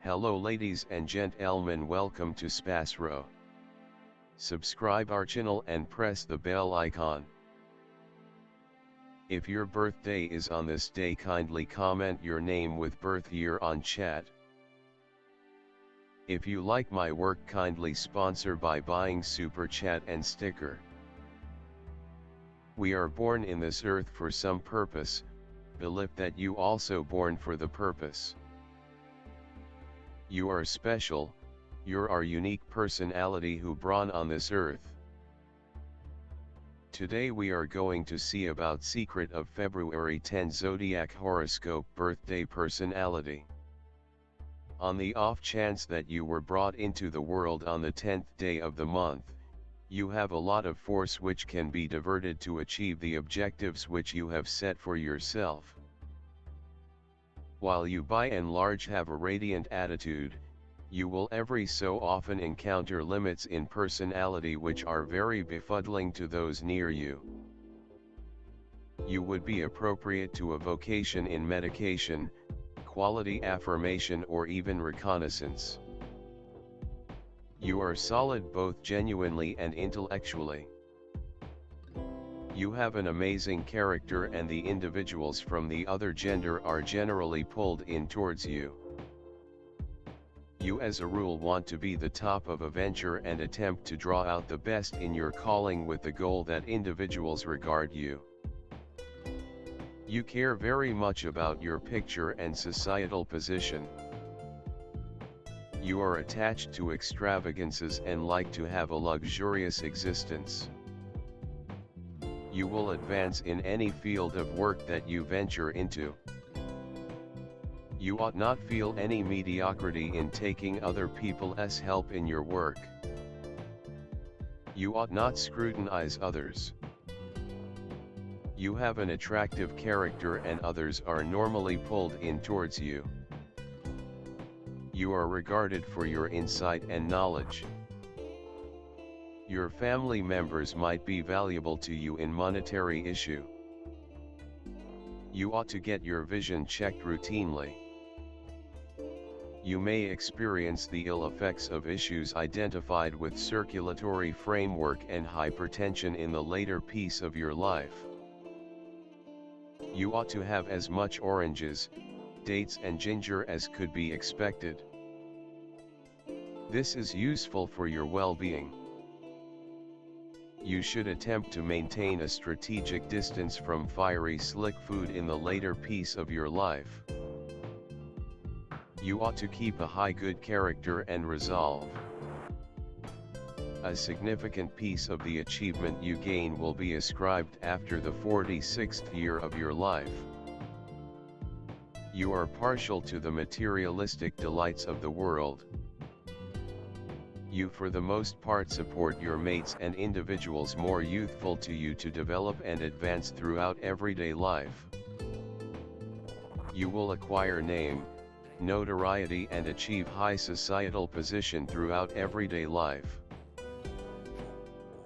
Hello ladies and gentlemen, welcome to SPASRO. Subscribe our channel and press the bell icon. If your birthday is on this day, kindly comment your name with birth year on chat. If you like my work, kindly sponsor by buying super chat and sticker. We are born in this earth for some purpose, believe that you also born for the purpose. You are special, you're our unique personality who born on this earth. Today we are going to see about secret of February 10 Zodiac horoscope birthday personality. On the off chance that you were brought into the world on the 10th day of the month, you have a lot of force which can be diverted to achieve the objectives which you have set for yourself. While you by and large have a radiant attitude, you will every so often encounter limits in personality which are very befuddling to those near you. You would be appropriate to a vocation in medication, quality affirmation, or even reconnaissance. You are solid both genuinely and intellectually. You have an amazing character and the individuals from the other gender are generally pulled in towards you. You as a rule want to be the top of a venture and attempt to draw out the best in your calling with the goal that individuals regard you. You care very much about your picture and societal position. You are attached to extravagances and like to have a luxurious existence. You will advance in any field of work that you venture into. You ought not feel any mediocrity in taking other people's help in your work. You ought not scrutinize others. You have an attractive character and others are normally pulled in towards you. You are regarded for your insight and knowledge. Your family members might be valuable to you in monetary issue. You ought to get your vision checked routinely. You may experience the ill effects of issues identified with circulatory framework and hypertension in the later piece of your life. You ought to have as much oranges, dates and ginger as could be expected. This is useful for your well-being. You should attempt to maintain a strategic distance from fiery slick food in the later piece of your life. You ought to keep a high good character and resolve. A significant piece of the achievement you gain will be ascribed after the 46th year of your life. You are partial to the materialistic delights of the world. You for the most part support your mates and individuals more youthful to you to develop and advance throughout everyday life. You will acquire name, notoriety and achieve high societal position throughout everyday life.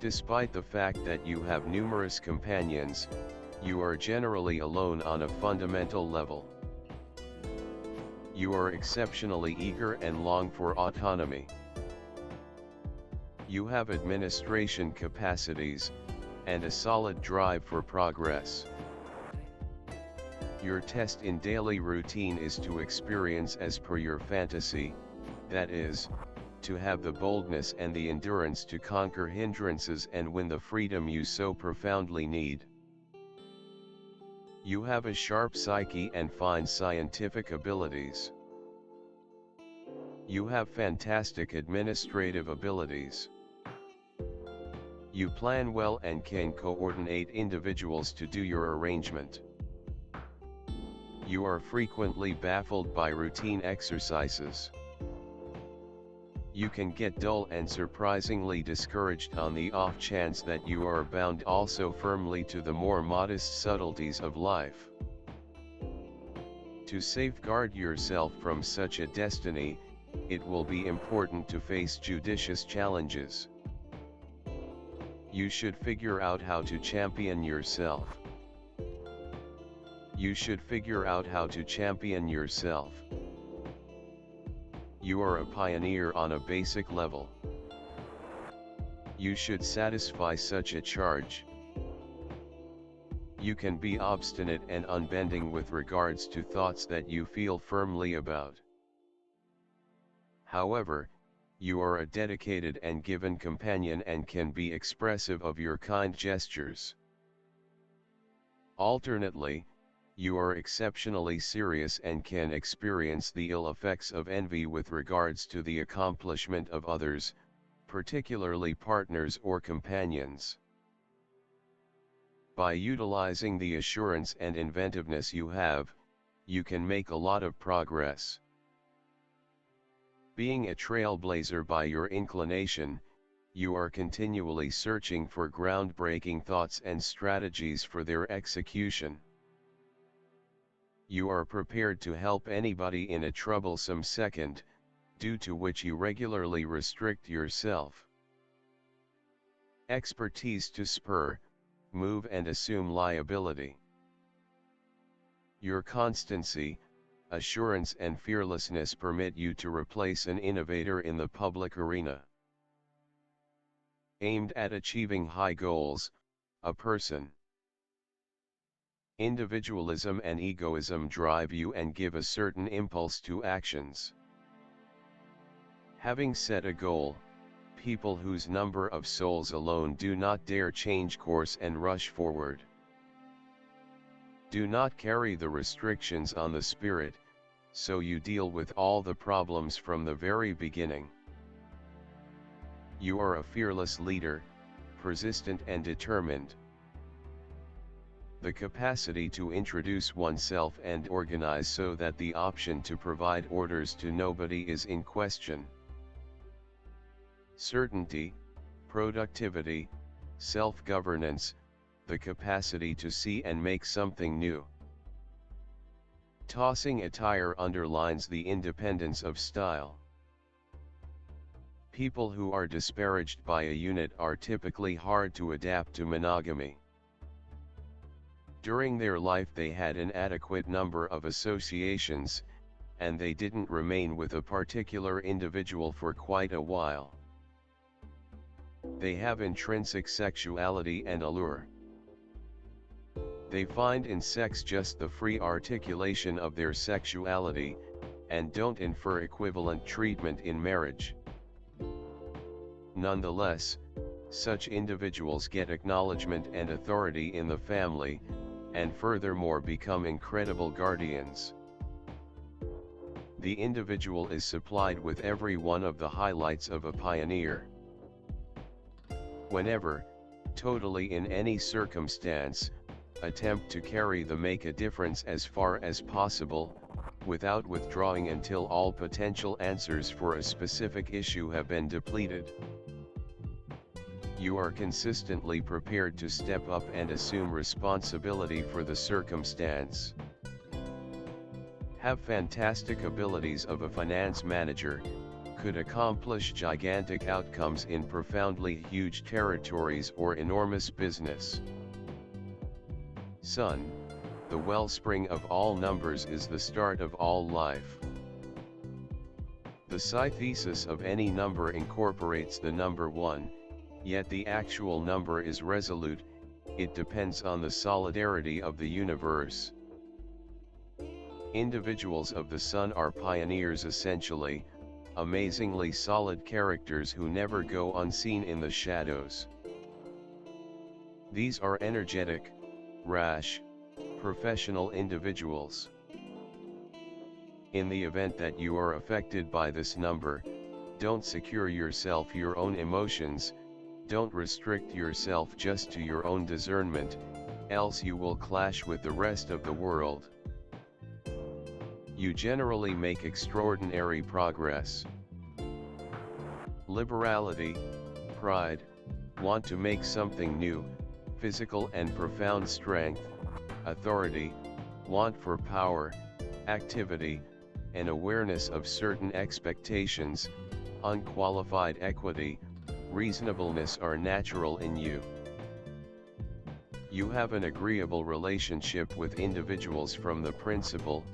Despite the fact that you have numerous companions, you are generally alone on a fundamental level. You are exceptionally eager and long for autonomy. You have administration capacities, and a solid drive for progress. Your test in daily routine is to experience as per your fantasy, that is, to have the boldness and the endurance to conquer hindrances and win the freedom you so profoundly need. You have a sharp psyche and fine scientific abilities. You have fantastic administrative abilities. You plan well and can coordinate individuals to do your arrangement. You are frequently baffled by routine exercises. You can get dull and surprisingly discouraged on the off chance that you are bound also firmly to the more modest subtleties of life. To safeguard yourself from such a destiny, it will be important to face judicious challenges. You should figure out how to champion yourself. You should figure out how to champion yourself. You are a pioneer on a basic level. You should satisfy such a charge. You can be obstinate and unbending with regards to thoughts that you feel firmly about. However, you are a dedicated and given companion and can be expressive of your kind gestures. Alternately, you are exceptionally serious and can experience the ill effects of envy with regards to the accomplishment of others, particularly partners or companions. By utilizing the assurance and inventiveness you have, you can make a lot of progress. Being a trailblazer by your inclination, you are continually searching for groundbreaking thoughts and strategies for their execution. You are prepared to help anybody in a troublesome second, due to which you regularly restrict yourself. Expertise to spur, move and assume liability. Your constancy, assurance and fearlessness permit you to replace an innovator in the public arena. Aimed at achieving high goals, a person. Individualism and egoism drive you and give a certain impulse to actions. Having set a goal, people whose number of souls alone do not dare change course and rush forward. Do not carry the restrictions on the spirit, so you deal with all the problems from the very beginning. You are a fearless leader, persistent and determined. The capacity to introduce oneself and organize so that the option to provide orders to nobody is in question. Certainty, productivity, self-governance, the capacity to see and make something new. Tossing attire underlines the independence of style. People who are disparaged by a unit are typically hard to adapt to monogamy. During their life they had an adequate number of associations, and they didn't remain with a particular individual for quite a while. They have intrinsic sexuality and allure. They find in sex just the free articulation of their sexuality, and don't infer equivalent treatment in marriage. Nonetheless, such individuals get acknowledgement and authority in the family, and furthermore become incredible guardians. The individual is supplied with every one of the highlights of a pioneer. Whenever, totally in any circumstance, attempt to carry the make a difference as far as possible, without withdrawing until all potential answers for a specific issue have been depleted. You are consistently prepared to step up and assume responsibility for the circumstance. Have fantastic abilities of a finance manager, could accomplish gigantic outcomes in profoundly huge territories or enormous business. Sun, the wellspring of all numbers, is the start of all life. The psi thesis of any number incorporates the number 1, yet the actual number is resolute, it depends on the solidarity of the universe. Individuals of the Sun are pioneers essentially, amazingly solid characters who never go unseen in the shadows. These are energetic, rash, professional individuals. In the event that you are affected by this number, don't secure yourself your own emotions, don't restrict yourself just to your own discernment, else you will clash with the rest of the world. You generally make extraordinary progress. Liberality, pride, want to make something new, physical and profound strength, authority, want for power, activity, and awareness of certain expectations, unqualified equity, reasonableness are natural in you. You have an agreeable relationship with individuals from the principal,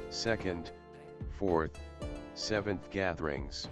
second, fourth, 7th gatherings.